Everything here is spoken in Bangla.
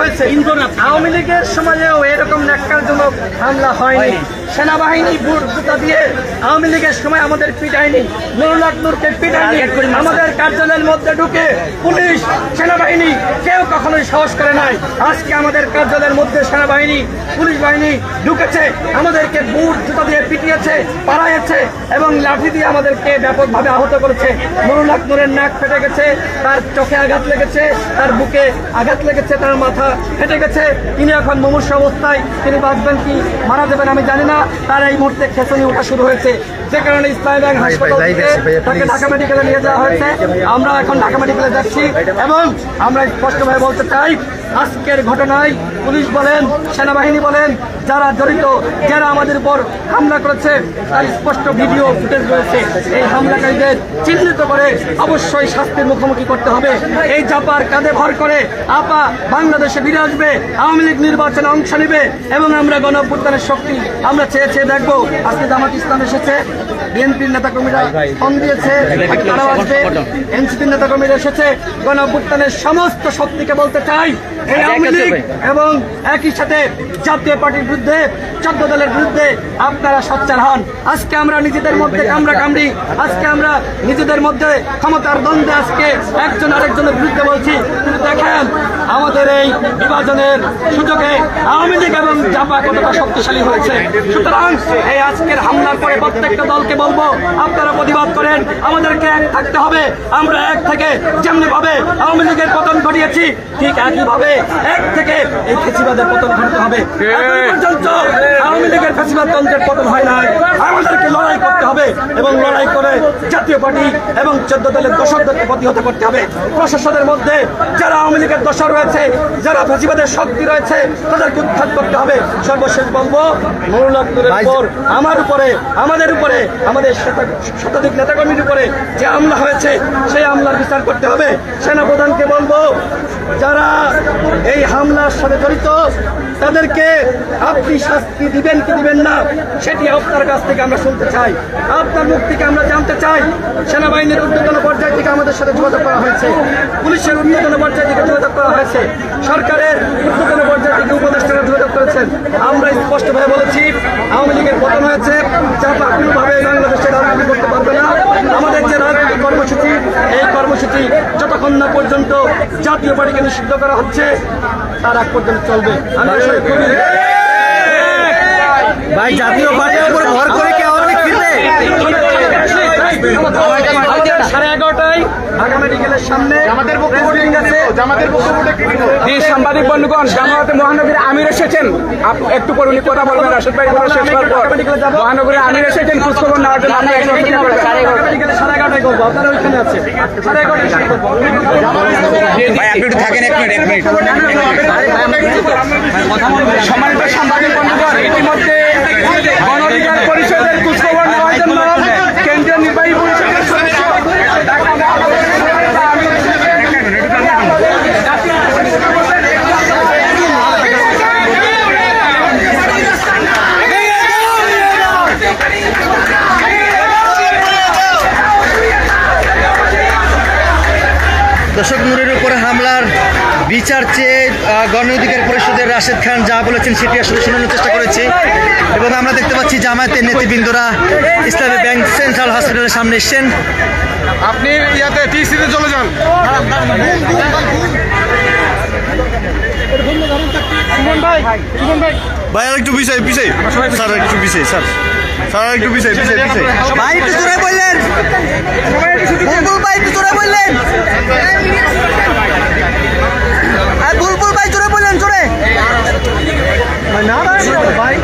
হয়েছে। আওয়ামী লীগের সময়েও এরকম ন্যাক্কারজনক হামলা হয়নি। সেনাবাহিনী বুটা দিয়ে আওয়ামী লীগের সময় আমাদের পিটায়নি, নুরুল হক নূরকে পিটায়নি। আমাদের কার্যালয়ের মধ্যে ঢুকে পুলিশ সেনাবাহিনী কেউ কখনোই সাহস করে নাই। আজকে আমাদের কার্যালয়ের মধ্যে সেনাবাহিনী পুলিশ বাহিনী ঢুকেছে, আমাদেরকে বুট জুতা দিয়ে পিটিয়েছে, পাড়াইছে এবং লাঠি দিয়ে আমাদেরকে ব্যাপকভাবে আহত করেছে। নুরুল হক নূরের নাক ফেটে গেছে, তার চোখে আঘাত লেগেছে, তার বুকে আঘাত লেগেছে, তার মাথা ফেটে গেছে। তিনি এখন মুমূর্ষু অবস্থায়, তিনি বাঁচবেন কি মারা যাবেন আমি জানি না। তার এই মুহূর্তে খেঁচুনি ওঠা শুরু হয়েছে, যে কারণে ইসলামী ব্যাংক হাসপাতাল থেকে তাকে ঢাকা মেডিকেলে নিয়ে যাওয়া হয়েছে। আমরা এখন ঢাকা মেডিকেলে যাচ্ছি এবং আমরা স্পষ্টভাবে বলতে চাই, আজকের ঘটনায় পুলিশ বলেন, সেনাবাহিনী বলেন, যারা জড়িত, যারা আমাদের উপর হামলা করেছে, তার স্পষ্ট ভিডিও ফুটেজ রয়েছে। এই হামলাকারীদের চিহ্নিত করে অবশ্যই শাস্তির মুখোমুখি করতে হবে। এই চাপার কাঁধে ভর করে আপা বাংলাদেশে ফিরে আসবে, আওয়ামী লীগ নির্বাচনে অংশ নেবে এবং আমরা গণঅভ্যুত্থানের শক্তি আমরা চেয়ে চেয়ে দেখবো। আজকে জামাত ইসলাম এসেছে, বিএনপির নেতাকর্মীরা ফোন দিয়েছে, তারাও আসবে, এনসিপির নেতাকর্মীরা এসেছে। গণঅভ্যুত্থানের সমস্ত শক্তিকে বলতে চাই, এই আওয়ামী লীগ এবং একই সাথে জাতীয় পার্টির বিরুদ্ধে, 14 দলের বিরুদ্ধে আপনারা সোচ্চার হন। আজকে আমরা নিজেদের মধ্যে কামড়াকামড়ি, আজকে আমরা নিজেদের মধ্যে ক্ষমতার দ্বন্দ্বে আজকে একজন আরেকজনের বিরুদ্ধে বলছি, কিন্তু দেখেন আমাদের এই বিভাজনের সুযোগে আওয়ামী লীগ এবং জাপা কতটা শক্তিশালী হয়েছে। সুতরাং এই আজকের হামলার পরে প্রত্যেকটা দলকে বলবো, আপনারা প্রতিবাদ করেন, আমাদেরকে এক থাকতে হবে। আমরা এক থেকে যেমনি ভাবে আওয়ামী লীগের পতন ঘটিয়েছি, ঠিক একইভাবে এক থেকে এই ফেসিবাদের পতন ঘটতে হবে। পর্যন্ত আওয়ামী লীগের ফেসিবাদ তন্ত্রের পতন হয় নাই, আমাদেরকে লড়াই করতে হবে এবং লড়াই করে জাতীয় পার্টি এবং 14 দলের দোসরদেরকে প্রতিহত করতে হবে। প্রশাসনের মধ্যে যারা আওয়ামী লীগের দোসর রয়েছে, যারা ফেসিবাদের শক্তি রয়েছে, তাদেরকে উৎখাত করতে হবে। সর্বশেষ বলবো, নুরুল হক নূরের উপর, আমার উপরে, আমাদের উপরে, আমাদের শতাধিক নেতাকর্মীর উপরে যে হামলা হয়েছে, সেই হামলার বিচার করতে হবে। সেনাপ্রধানকে বলবো, যারা এই হামলার সাথে জড়িত তাদেরকে আপনি শাস্তি দিবেন কি দিবেন না, সেটি আপনার কাছ থেকে আমরা শুনতে চাই, আপনার মুখ থেকে আমরা জানতে চাই। সেনাবাহিনীর ঊর্ধ্বতন পর্যায় থেকে আমাদের সাথে যোগাযোগ করা হয়েছে, পুলিশের ঊর্ধ্বতন পর্যায় থেকে যোগাযোগ করা হয়েছে, সরকারের ঊর্ধ্বতন পর্যায় থেকে উপদেষ্টারা যোগাযোগ করেছেন। আমরা স্পষ্টভাবে বলেছি, আওয়ামী লীগের পতন হয়েছে, চাপা কোনোভাবে বাংলাদেশের রাজনীতি করতে পারবে না। আমাদের যে রাজনৈতিক কর্মসূচি, এই কর্মসূচি যতক্ষণ না পর্যন্ত জাতীয় পার্টিকে নিষিদ্ধ করা হচ্ছে, তার আগ পর্যন্ত চলবে। আমি আশা করি ভাই, জাতীয় পার্টির উপর ভর করে কি আওয়ামী লীগ ফিরবে? 11:30টায় ঢাকা মেডিকেলের সামনে সাংবাদিক বন্ধুগণ, জামায়াতে মহানগরীর আমির এসেছেন, একটু পর উনি কথা বলবেন। রাশেদ ভাই শেষ হওয়ার পর মহানগরীর আমির এসেছেন খোঁজখবর নেওয়ার জন্য। আমরা 11:30টায় করবো, আপনারা ওইখানে আছে 11:30টায় থাকেন এক মিনিট। সম্মানিত সাংবাদিক বন্ধুগণ, ইতিমধ্যে গণ অধিকার পরিষদের খোঁজখবর নেওয়ার জন্য কেন্দ্রীয় নির্বাহী পরিষদের সদস্য দর্শক, নূরের উপরে হামলার বিচার চেয়ে গণ অধিকার পরিষদের রাশেদ খান যা বলেছেন সেটি আসলে শোনানোর চেষ্টা করেছি এবং আমরা দেখতে পাচ্ছি জামায়াতের নেতৃবৃন্দরা ইসলামী ব্যাংক সেন্ট্রাল হসপিটালের সামনে এসছেন। আপনি ইয়াতে টিসিতে চলে যান। ভাই আর একটু পিছাই স্যার, একটু পিছাই স্যার, একটু পিছাই ভাই, একটু জোরে বললেন, বুলবুল ভাই একটু জোরে বললেন, আর বুলবুল ভাই জোরে বললেন, জোরে না ভাই